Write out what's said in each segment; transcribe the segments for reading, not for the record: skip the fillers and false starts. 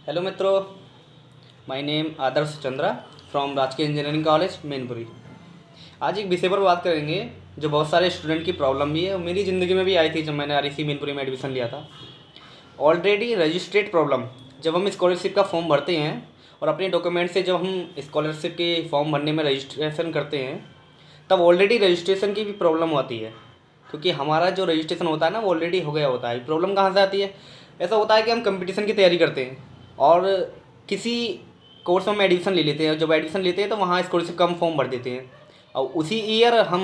Hello मित्रों, my name Adarsh Chandra from राजकीय engineering college Mainpuri. आज एक विषय पर बात करेंगे जो बहुत सारे स्टूडेंट की प्रॉब्लम भी है और मेरी ज़िंदगी में भी आई थी जब मैंने आरईसी मैनपुरी में एडमिशन लिया था। Already registered problem. जब हम स्कॉलरशिप का फॉर्म भरते हैं और अपने डॉक्यूमेंट से जब हम स्कॉलरशिप के फॉर्म भरने में रजिस्ट्रेशन करते हैं, तब ऑलरेडी रजिस्ट्रेशन की भी प्रॉब्लम आती है, क्योंकि हमारा जो रजिस्ट्रेशन होता है ना वो ऑलरेडी हो गया होता है। प्रॉब्लम कहाँ से आती है? ऐसा होता है कि हम कंपटीशन की तैयारी करते हैं और किसी कोर्स में हम एडमिशन ले लेते हैं। जब एडमिशन लेते हैं तो वहाँ स्कॉलरशिप का हम फॉर्म भर देते हैं और उसी ईयर हम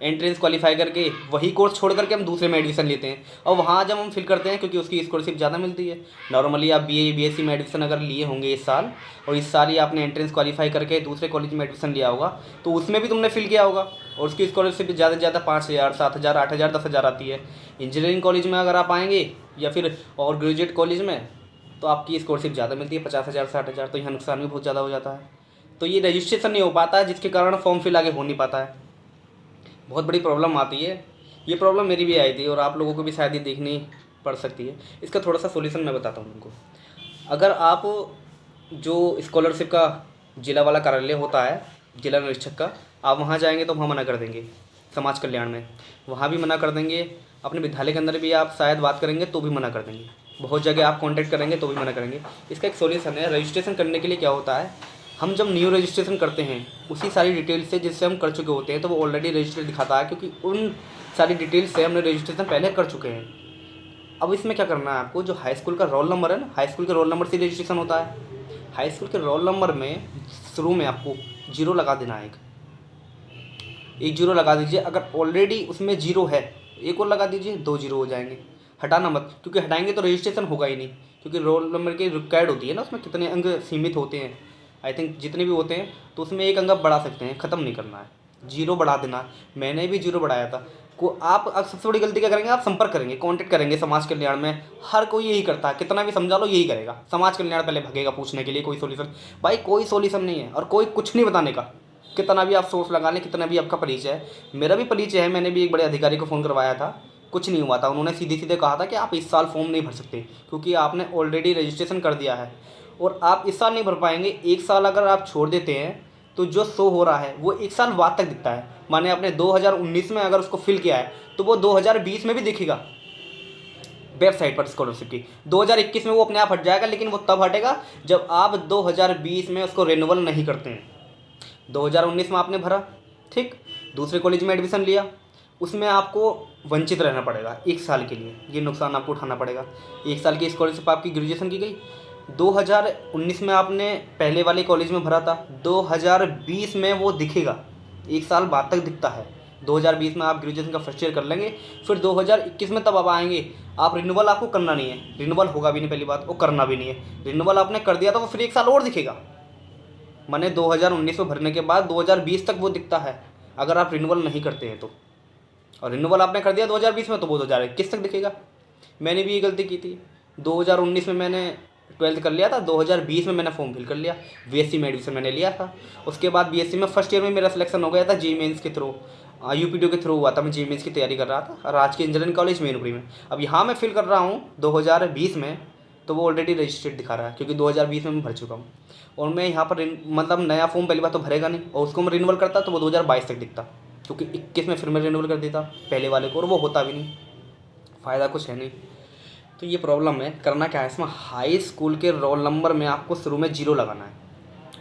एंट्रेंस क्वालिफाई करके वही कोर्स छोड़ करके हम दूसरे में एडमिशन लेते हैं और वहाँ जब हम फिल करते हैं, क्योंकि उसकी स्कॉलरशिप ज़्यादा मिलती है। नॉर्मली आप बीए बीएससी में एडमिशन अगर लिए होंगे इस साल और इस साल ही आपने एंट्रेंस क्वालिफाई करके दूसरे कॉलेज में एडमिशन लिया होगा, तो उसमें भी तुमने फिल किया होगा और उसकी स्कॉलरशिप ज़्यादा से ज़्यादा 5,000, 7,000, 8,000, 10,000 आती है। इंजीनियरिंग कॉलेज में अगर आप आएंगे या फिर और ग्रेजुएट कॉलेज में तो आपकी स्कॉलरशिप ज़्यादा मिलती है, 50,000, 60,000। तो यहाँ नुकसान भी बहुत ज़्यादा हो जाता है। तो ये रजिस्ट्रेशन नहीं हो पाता है, जिसके कारण फॉर्म फिल आगे हो नहीं पाता है। बहुत बड़ी प्रॉब्लम आती है। ये प्रॉब्लम मेरी भी आई थी और आप लोगों को भी शायद ये देखनी पड़ सकती है। इसका थोड़ा सा सोल्यूशन मैं बताता हूँ उनको। अगर आप जो स्कॉलरशिप का जिला वाला कार्यालय होता है, जिला निरीक्षक का, आप वहाँ जाएंगे तो वहाँ मना कर देंगे। समाज कल्याण में वहाँ भी मना कर देंगे। अपने विद्यालय के अंदर भी आप शायद बात करेंगे तो भी मना कर देंगे। बहुत जगह आप कांटेक्ट करेंगे तो भी मना करेंगे। इसका एक सॉल्यूशन है। रजिस्ट्रेशन करने के लिए क्या होता है, हम जब न्यू रजिस्ट्रेशन करते हैं उसी सारी डिटेल से जिससे हम कर चुके होते हैं, तो वो ऑलरेडी रजिस्टर्ड दिखाता है, क्योंकि उन सारी डिटेल्स से हमने रजिस्ट्रेशन पहले कर चुके हैं। अब इसमें क्या करना है आपको, जो हाई स्कूल का रोल नंबर है ना, हाई स्कूल के रोल नंबर से रजिस्ट्रेशन होता है। हाई स्कूल के रोल नंबर में शुरू में आपको 0 लगा देना है। एक 0 लगा दीजिए। अगर ऑलरेडी उसमें 0 है, एक और लगा दीजिए, 2 0 हो जाएंगे। हटाना मत, क्योंकि हटाएंगे तो रजिस्ट्रेशन होगा ही नहीं। क्योंकि रोल नंबर की रिक्वायर्ड होती है ना, उसमें कितने अंक सीमित होते हैं, आई थिंक जितने भी होते हैं, तो उसमें एक अंक आप बढ़ा सकते हैं, ख़त्म नहीं करना है। 0 बढ़ा देना। मैंने भी 0 बढ़ाया था। को आप अब सबसे बड़ी गलती क्या करेंगे, आप संपर्क करेंगे, कांटेक्ट करेंगे समाज कल्याण में। हर कोई यही करता है, कितना भी समझा लो यही करेगा। समाज कल्याण पहले भगेगा पूछने के लिए कोई सोल्यूशन। भाई कोई सोल्यूशन नहीं है और कोई कुछ नहीं बताने का। कितना भी आप सोर्स लगा लें, कितना भी आपका परिचय है, मेरा भी परिचय है, मैंने भी एक बड़े अधिकारी को फ़ोन करवाया था, कुछ नहीं हुआ था। उन्होंने सीधे सीधे कहा था कि आप इस साल फॉर्म नहीं भर सकते, क्योंकि आपने ऑलरेडी रजिस्ट्रेशन कर दिया है और आप इस साल नहीं भर पाएंगे। एक साल अगर आप छोड़ देते हैं तो जो शो हो रहा है वो एक साल बाद तक दिखता है। माने आपने 2019 में अगर उसको फिल किया है तो वो 2020 में भी दिखेगा वेबसाइट पर स्कॉलरशिप की। 2021 में वो अपने आप हट जाएगा, लेकिन वो तब हटेगा जब आप 2020 में उसको रिन्यूअल नहीं करते हैं। 2019 में आपने भरा, ठीक, दूसरे कॉलेज में एडमिशन लिया, उसमें आपको वंचित रहना पड़ेगा 1 साल के लिए। ये नुकसान आपको उठाना पड़ेगा। 1 साल की स्कॉलरशिप आपकी ग्रेजुएशन की गई। 2019 में आपने पहले वाले कॉलेज में भरा था, 2020 में वो दिखेगा, 1 साल बाद तक दिखता है। 2020 में आप ग्रेजुएशन का फर्स्ट ईयर कर लेंगे, फिर 2021 में तब आप आएंगे। आप रिन्यूअल आपको करना नहीं है, रिन्यूअल होगा भी नहीं, पहली बात, वो करना भी नहीं है। रिन्यूअल आपने कर दिया तो वो फिर 1 साल और दिखेगा। मैंने 2019 में भरने के बाद 2020 तक वो दिखता है अगर आप रिन्यूअल नहीं करते हैं तो। और रिन्यूअल आपने कर दिया 2020 में तो वो 2021 तक दिखेगा। मैंने भी ये गलती की थी। 2019 में मैंने 12th कर लिया था, 2020 में मैंने फॉर्म फिल कर लिया। बीएससी में एडमिशन मैंने लिया था। उसके बाद बीएससी में फर्स्ट ईयर में मेरा सिलेक्शन हो गया था जेईई मेंस के थ्रू, यूपीटीओ के थ्रू हुआ था। मैं जेईई मेंस की तैयारी कर रहा था राजकीय इंजीनियरिंग कॉलेज मैनपुरी में। अब यहाँ मैं फिल कर रहा हूँ 2020 में, तो वो ऑलरेडी रजिस्टर्ड दिखा रहा है, क्योंकि 2020 में मैं भर चुका हूँ। और मैं यहाँ पर मतलब नया फॉर्म पहली बार तो भरेगा नहीं, और उसको मैं रिन्यूअल करता तो वो 2022 तक दिखता, क्योंकि 21 में फिर मैं रिन्यूअल कर देता पहले वाले को, और वो होता भी नहीं, फ़ायदा कुछ है नहीं। तो ये प्रॉब्लम है। करना क्या है इसमें, हाई स्कूल के रोल नंबर में आपको शुरू में 0 लगाना है।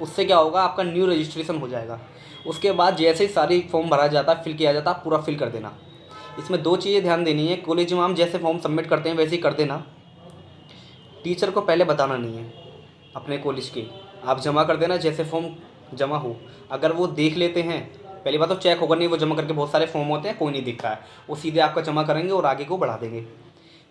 उससे क्या होगा, आपका न्यू रजिस्ट्रेशन हो जाएगा। उसके बाद जैसे ही सारी फॉर्म भरा जाता है, फिल किया जाता है, पूरा फिल कर देना। इसमें 2 चीज़ें ध्यान देनी है। कॉलेज में हम जैसे फॉर्म सबमिट करते हैं वैसे ही कर देना। टीचर को पहले बताना नहीं है अपने कॉलेज के, आप जमा कर देना जैसे फॉर्म जमा हो। अगर वो देख लेते हैं, पहली बात तो चेक होगा नहीं, वो जमा करके बहुत सारे फॉर्म होते हैं, कोई नहीं दिखता है, वो सीधे आपका जमा करेंगे और आगे को बढ़ा देंगे।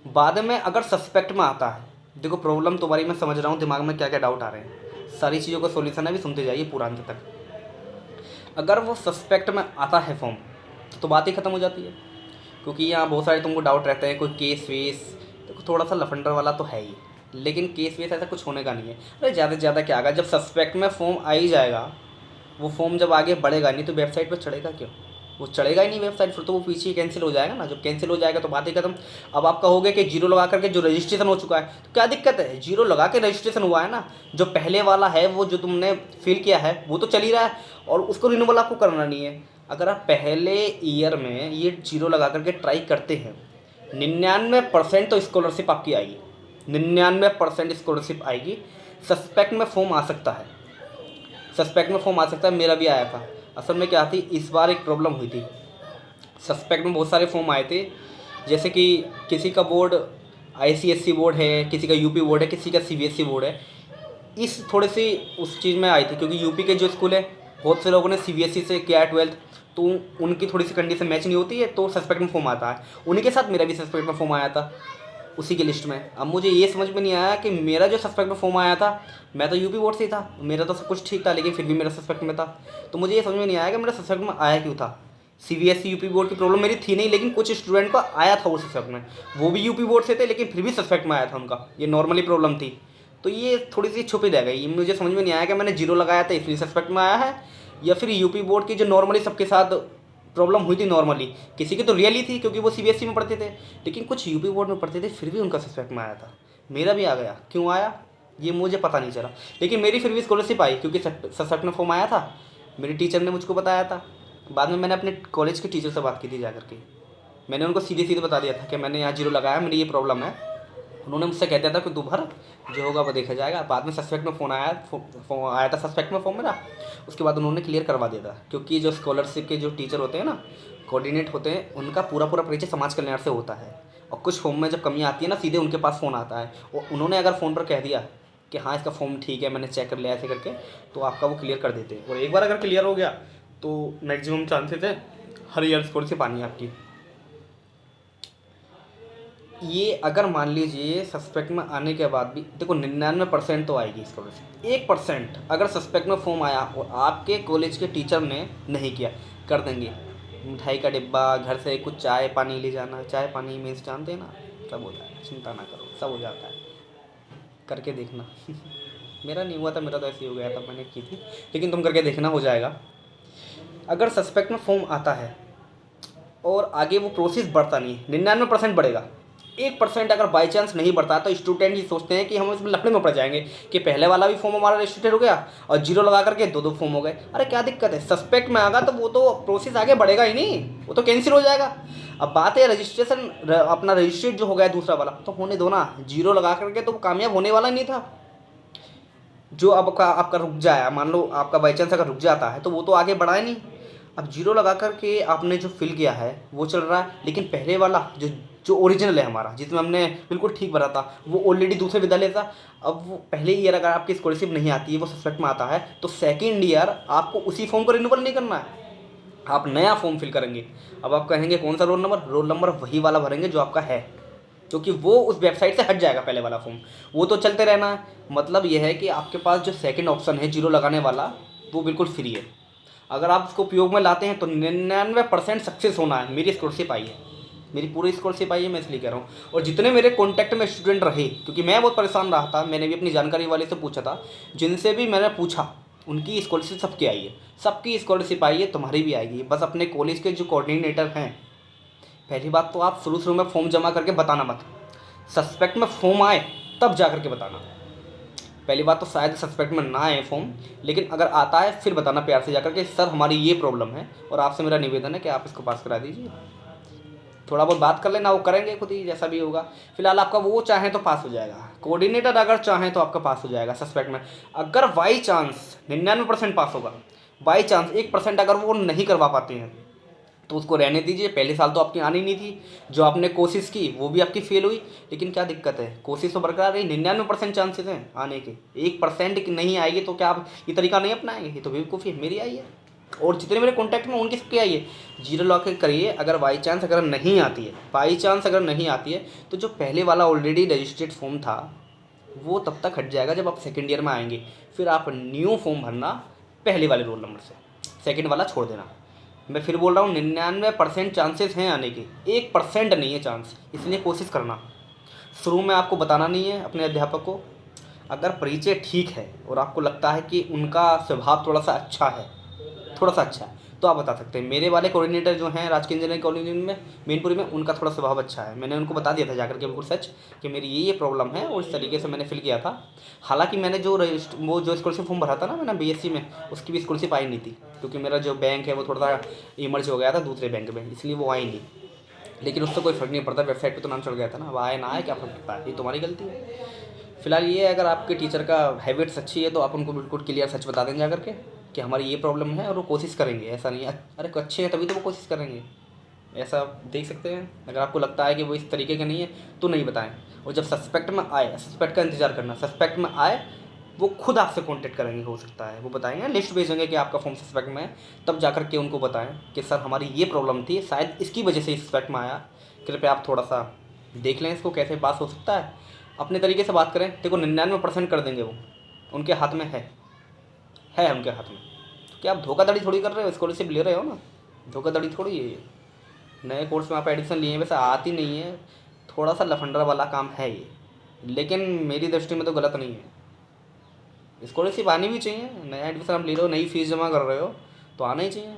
बाद में अगर सस्पेक्ट में आता है, देखो प्रॉब्लम तुम्हारी मैं समझ रहा हूँ, दिमाग में क्या क्या डाउट आ रहे हैं, सारी चीज़ों का सोल्यूशन है, भी सुनते जाइए पूरा अंत तक। अगर वो सस्पेक्ट में आता है फॉर्म तो बात ही ख़त्म हो जाती है, क्योंकि यहाँ बहुत सारे तुमको डाउट रहते हैं, कोई केस वेस, देखो थोड़ा सा लफंडर वाला तो है ही, लेकिन केस वेस ऐसा कुछ होने का नहीं है। अरे ज़्यादा से ज़्यादा क्या आएगा, जब सस्पेक्ट में फॉर्म आ ही जाएगा, वो फॉर्म जब आगे बढ़ेगा नहीं तो वेबसाइट पर चढ़ेगा क्यों? वो चढ़ेगा ही नहीं वेबसाइट, फिर तो वो पीछे कैंसिल हो जाएगा ना। जब कैंसिल हो जाएगा तो बात ही खत्म। अब आपका हो गया कि जीरो लगा करके जो रजिस्ट्रेशन हो चुका है, तो क्या दिक्कत है, जीरो लगा के रजिस्ट्रेशन हुआ है ना, जो पहले वाला है वो जो तुमने फिल किया है वो तो चल ही रहा है, और उसको रिन्यूअल आपको करना नहीं है। अगर आप पहले ईयर में ये जीरो लगा करके ट्राई करते हैं, 99% तो स्कॉलरशिप आपकी आएगी, 99% स्कॉलरशिप आएगी। सस्पेक्ट में फॉर्म आ सकता है, सस्पेक्ट में फॉर्म आ सकता है, मेरा भी आया था। असल में क्या थी, इस बार एक प्रॉब्लम हुई थी, सस्पेक्ट में बहुत सारे फॉर्म आए थे, जैसे कि किसी का बोर्ड ICSE बोर्ड है, किसी का यूपी बोर्ड है, किसी का CBSE बोर्ड है। इस थोड़ी सी उस चीज़ में आई थी, क्योंकि यूपी के जो स्कूल है बहुत से लोगों ने CBSE से किया है 12th, तो उनकी थोड़ी सी कंडीशन मैच नहीं होती है, तो सस्पेक्ट में फॉर्म आता है। उन्हीं के साथ मेरा भी सस्पेक्ट में फॉर्म आया था उसी की लिस्ट में। अब मुझे ये समझ में नहीं आया कि मेरा जो सस्पेक्ट में फॉर्म आया था, मैं तो यूपी बोर्ड से ही था, मेरा तो सब कुछ ठीक था, लेकिन फिर भी मेरा सस्पेक्ट में था। तो मुझे ये समझ में नहीं आया कि मेरा सस्पेक्ट में आया क्यों था। CBSE यूपी बोर्ड की प्रॉब्लम मेरी थी नहीं, लेकिन कुछ स्टूडेंट को आया था वो सस्पेक्ट में, वो भी यूपी बोर्ड से थे, लेकिन फिर भी सस्पेक्ट में आया था उनका, ये नॉर्मली प्रॉब्लम थी। तो ये थोड़ी सी छुपी रह गई, मुझे समझ में नहीं आया कि मैंने जीरो लगाया था इसलिए सस्पेक्ट में आया है, या फिर यूपी बोर्ड की जो नॉर्मली सबके साथ प्रॉब्लम हुई थी, नॉर्मली किसी की तो रियली थी क्योंकि वो CBSE में पढ़ते थे, लेकिन कुछ यूपी बोर्ड में पढ़ते थे, फिर भी उनका सस्पेक्ट में आया था। मेरा भी आ गया, क्यों आया ये मुझे पता नहीं चला, लेकिन मेरी फिर भी स्कॉलरशिप आई क्योंकि सस्पेक्ट में फॉर्म आया था, मेरी टीचर ने मुझको बताया था। बाद में मैंने अपने कॉलेज के टीचर से बात की थी जा करके, मैंने उनको सीधे सीधे बता दिया था कि मैंने यहाँ जीरो लगाया, मेरी ये प्रॉब्लम है। उन्होंने मुझसे कहता था कि तू भर, जो होगा वो देखा जाएगा। बाद में सस्पेक्ट में फ़ोन आया था सस्पेक्ट में फॉर्म मेरा, उसके बाद उन्होंने क्लियर करवा दिया था, क्योंकि जो स्कॉलरशिप के जो टीचर होते हैं ना, कोऑर्डिनेट होते हैं, उनका पूरा परिचय समाज कल्याण से होता है, और कुछ फॉर्म में जब कमी आती है ना, सीधे उनके पास फ़ोन आता है, और उन्होंने अगर फ़ोन पर कह दिया कि हाँ इसका फॉर्म ठीक है, मैंने चेक कर लिया ऐसे करके, तो आपका वो क्लियर कर देते हैं। और एक बार अगर क्लियर हो गया तो मैक्सिमम चांसेस है हर ईयर स्कॉलरशिप आनी है आपकी। ये अगर मान लीजिए सस्पेक्ट में आने के बाद भी, देखो 99% तो आएगी स्कॉलरशिप, 1% अगर सस्पेक्ट में फॉर्म आया और आपके कॉलेज के टीचर ने नहीं किया, कर देंगे। मिठाई का डिब्बा, घर से कुछ चाय पानी ले जाना, चाय पानी मीन्स जानते हैं ना, सब होता है, चिंता ना करो, सब हो जाता है, करके देखना। मेरा नहीं हुआ था, मेरा तो ऐसे ही हो गया था, मैंने की थी, लेकिन तुम करके देखना, हो जाएगा। अगर सस्पेक्ट में फॉर्म आता है और आगे वो प्रोसेस बढ़ता नहीं, 99% बढ़ेगा, 1% अगर बाई चांस नहीं बढ़ता, तो स्टूडेंट ये सोचते हैं कि हम इसमें लफड़े में पड़ जाएंगे कि पहले वाला भी फॉर्म हमारा रजिस्ट्रेटेड हो गया और जीरो लगा करके दो फॉर्म हो गए। अरे क्या दिक्कत है, सस्पेक्ट में आगा तो वो तो प्रोसेस आगे बढ़ेगा ही नहीं, वो तो कैंसिल हो जाएगा। अब बात है रजिस्ट्रेशन, अपना रजिस्ट्रेट जो हो गया दूसरा वाला, तो होने दो ना, जीरो लगा करके तो कामयाब होने वाला नहीं था। जो अब आपका रुक जाए, मान लो आपका बाई चांस अगर रुक जाता है, तो वो तो आगे बढ़ा ही नहीं। अब जीरो लगा करके आपने जो फिल किया है वो चल रहा है, लेकिन पहले वाला जो जो ओरिजिनल है हमारा, जिसमें हमने बिल्कुल ठीक भरा था, वो ऑलरेडी दूसरे विद्यालय था। अब वो पहले ईयर अगर आपकी स्कॉलरशिप नहीं आती है, वो सस्पेक्ट में आता है, तो सेकेंड ईयर आपको उसी फॉर्म को रिन्यूअल नहीं करना है, आप नया फॉर्म फिल करेंगे। अब आप कहेंगे कौन सा रोल नंबर वही वाला भरेंगे जो आपका है, क्योंकि वो उस वेबसाइट से हट जाएगा पहले वाला फॉर्म, वो तो चलते रहना है। मतलब यह है कि आपके पास जो सेकंड ऑप्शन है जीरो लगाने वाला, वो बिल्कुल फ्री है। अगर आप उसको उपयोग में लाते हैं तो 99% सक्सेस होना है। मेरी स्कॉलरशिप आई है, मेरी पूरी स्कॉलरशिप आई है, मैं इसलिए कह रहा हूँ। और जितने मेरे कॉन्टैक्ट में स्टूडेंट रहे, क्योंकि मैं बहुत परेशान रहा था, मैंने भी अपनी जानकारी वाले से पूछा था, जिनसे भी मैंने पूछा उनकी स्कॉलरशिप सबकी आई है, सबकी स्कॉलरशिप आई है, तुम्हारी भी आएगी। बस अपने कॉलेज के जो कोऑर्डिनेटर हैं, पहली बात तो आप शुरू में फॉर्म जमा करके बताना मत, सस्पेक्ट में फॉर्म आए तब जा करके बताना। पहली बात तो शायद सस्पेक्ट में ना आए फॉर्म, लेकिन अगर आता है फिर बताना प्यार से जाकर के, सर हमारी ये प्रॉब्लम है और आपसे मेरा निवेदन है कि आप इसको पास करा दीजिए। थोड़ा बहुत बात कर लेना, वो करेंगे खुद ही जैसा भी होगा। फिलहाल आपका वो चाहें तो पास हो जाएगा, कोऑर्डिनेटर अगर चाहें तो आपका पास हो जाएगा सस्पेक्ट में। अगर बाई चांस 99% पास होगा, बाई चांस 1% अगर वो नहीं करवा पाते हैं तो उसको रहने दीजिए। पहले साल तो आपकी आनी नहीं थी, जो आपने कोशिश की वो भी आपकी फेल हुई, लेकिन क्या दिक्कत है, कोशिश तो बरकरार रही। 99% चांसेस हैं आने के, 1% की नहीं आएगी तो क्या आप ये तरीका नहीं अपनाएंगे? ये तो बेवकूफ़ी है। मेरी आई है और जितने मेरे कॉन्टैक्ट में उनकी सबकी आई है। जीरो लॉक करिए, अगर बाई चांस अगर नहीं आती है, बाई चांस अगर नहीं आती है, तो जो पहले वाला ऑलरेडी रजिस्टर्ड फॉर्म था वो तब तक हट जाएगा जब आप सेकेंड ईयर में आएंगे। फिर आप न्यू फॉर्म भरना पहले वाले रोल नंबर से, सेकेंड वाला छोड़ देना। मैं फिर बोल रहा हूँ 99% चांसेस हैं आने के, 1% नहीं है चांस, इसलिए कोशिश करना। शुरू में आपको बताना नहीं है अपने अध्यापक को। अगर परिचय ठीक है और आपको लगता है कि उनका स्वभाव थोड़ा सा अच्छा है, तो आप बता सकते हैं। मेरे वाले कोऑर्डिनेटर जो हैं राजकीय इंजीनियरिंग कॉलेज में मैनपुरी में, उनका थोड़ा स्वभाव अच्छा है। मैंने उनको बता दिया था जाकर के बिल्कुल सच कि मेरी ये प्रॉब्लम है, और इस तरीके से मैंने फिल किया था। हालांकि मैंने वो जो स्कॉलरशिप फॉर्म भरा था ना मैंने बीएससी में, उसकी भी स्कॉलरशिप आई नहीं थी, क्योंकि मेरा जो बैंक है वो थोड़ा सा इमर्ज हो गया था दूसरे बैंक में, इसलिए वो आई नहीं। लेकिन उससे कोई फ़र्क नहीं पड़ता, वेबसाइट पे तो नाम चढ़ गया था ना। अब आए ना आए क्या फ़र्क पड़ता है, ये तुम्हारी गलती है। फिलहाल ये है, अगर आपके टीचर का हैबिट्स अच्छी है तो आप उनको बिल्कुल क्लियर सच बता दें जाकर के कि हमारी ये प्रॉब्लम है, और वो कोशिश करेंगे। ऐसा नहीं है अरे अच्छे हैं तभी तो वो कोशिश करेंगे, ऐसा आप देख सकते हैं। अगर आपको लगता है कि वो इस तरीके के नहीं है तो नहीं बताएं। और जब सस्पेक्ट में आए, सस्पेक्ट का इंतजार करना, सस्पेक्ट में आए वो खुद आपसे कांटेक्ट करेंगे, हो सकता है वो बताएंगे, लिस्ट भेजेंगे कि आपका फॉर्म सस्पेक्ट में है, तब जाकर के उनको बताएं कि सर हमारी ये प्रॉब्लम थी, शायद इसकी वजह से सस्पेक्ट में आया, कृपया आप थोड़ा सा देख लें इसको कैसे पास हो सकता है। अपने तरीके से बात करें, देखो 99% कर देंगे वो, उनके हाथ में है उनके हाथ में। तो क्या आप धोखाधड़ी थोड़ी कर रहे हो, स्कॉलरशिप ले रहे हो ना, धोखाधड़ी थोड़ी है ये। नए कोर्स में आप एडमिशन लिए हैं, वैसे आती नहीं है, थोड़ा सा लफंडर वाला काम है ये, लेकिन मेरी दृष्टि में तो गलत नहीं है। स्कॉलरशिप आनी भी चाहिए, नया एडमिशन आप ले रहे हो, नई फीस जमा कर रहे हो तो आना ही चाहिए।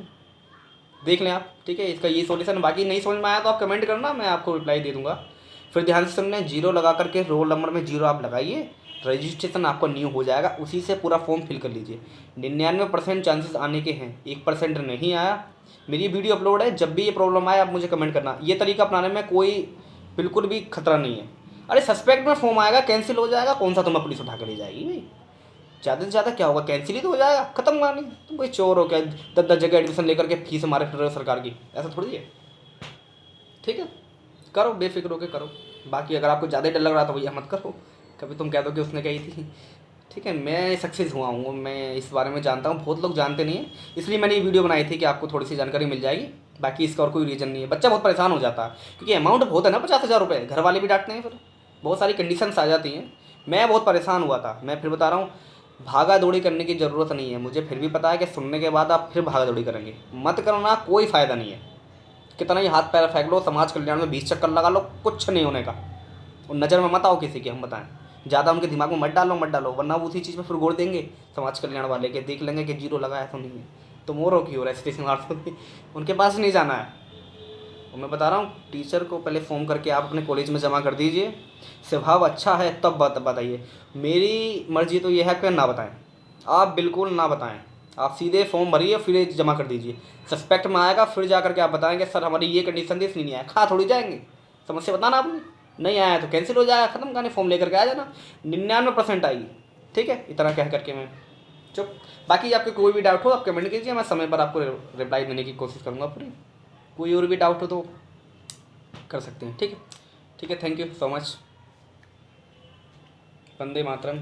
देख लें आप, ठीक है, इसका ये सॉल्यूशन। बाकी नहीं समझ में आया तो आप कमेंट करना, मैं आपको रिप्लाई दे दूंगा। फिर ध्यान से सुनना, 0 लगा करके रोल नंबर में 0 आप लगाइए, रजिस्ट्रेशन आपका न्यू हो जाएगा, उसी से पूरा फॉर्म फिल कर लीजिए। 99% चांसेस आने के हैं, 1% नहीं आया। मेरी वीडियो अपलोड है, जब भी ये प्रॉब्लम आए आप मुझे कमेंट करना। ये तरीका अपनाने में कोई बिल्कुल भी खतरा नहीं है। अरे सस्पेक्ट में फॉर्म आएगा, कैंसिल हो जाएगा, कौन सा तुम्हें पुलिस उठा कर ले जाएगी भाई। ज़्यादा से ज़्यादा क्या होगा, कैंसिल ही तो हो जाएगा, खत्म कहानी। तुम कोई चोर हो क्या, 10-10 जगह एडमिशन लेकर के फीस मारे फिर रहे हो सरकार की, ऐसा थोड़ी है। ठीक है, करो बेफिक्र होकर करो। बाकी अगर आपको ज़्यादा डर लग रहा तो भैया मत करो, कभी तुम कह दो कि उसने कही थी। ठीक है, मैं सक्सेस हुआ हूँ, मैं इस बारे में जानता हूँ, बहुत लोग जानते नहीं हैं, इसलिए मैंने ये वीडियो बनाई थी कि आपको थोड़ी सी जानकारी मिल जाएगी। बाकी इसका और कोई रीज़न नहीं है। बच्चा बहुत परेशान हो जाता है, क्योंकि अमाउंट बहुत है ना, 50,000 रुपये, घर वाले भी डांटते हैं, फिर बहुत सारी कंडीशंस आ जाती हैं। मैं बहुत परेशान हुआ था, मैं फिर बता रहा हूँ, भागा दौड़ी करने की ज़रूरत नहीं है। मुझे फिर भी पता है कि सुनने के बाद आप फिर भागा दौड़ी करेंगे, मत करना, कोई फ़ायदा नहीं है। कितना ही हाथ पैर फेंक लो, समाज कल्याण में 20 चक्कर लगा लो, कुछ नहीं होने का। और नज़र में मत आओ किसी के, हम बताएं, ज़्यादा उनके दिमाग में मत डालो, वरना वो उसी चीज़ में फिर गोड़ देंगे समाज कल्याण वाले के, देख लेंगे कि 0 लगाया तो नहीं है, तो मोरो की हो रहा है स्टेशन मार्फत, उनके पास नहीं जाना है। और मैं बता रहा हूँ, टीचर को पहले फ़ोन करके आप अपने कॉलेज में जमा कर दीजिए। स्वभाव अच्छा है तब बताइए। मेरी मर्ज़ी तो यह है कि ना बताएं, आप बिल्कुल ना बताएं। आप सीधे फॉर्म भरिए, फिर जमा कर दीजिए। सस्पेक्ट में आएगा फिर जा करके आप बताएंगे सर हमारी ये कंडीशन थी, इसलिए नहीं आया, खा थोड़ी जाएंगे। समस्या बताना आपने, नहीं आया तो कैंसिल हो जाएगा, ख़त्म कहानी, फॉर्म लेकर के आ जाना, 99% आएगी। ठीक है, इतना कह करके मैं चुप। बाकी आपके कोई भी डाउट हो आप कमेंट कीजिए, मैं समय पर आपको रिप्लाई देने की कोशिश करूँगा पूरी। कोई और भी डाउट हो तो कर सकते हैं। ठीक है, ठीक है, thank you so much. Vande Mataram.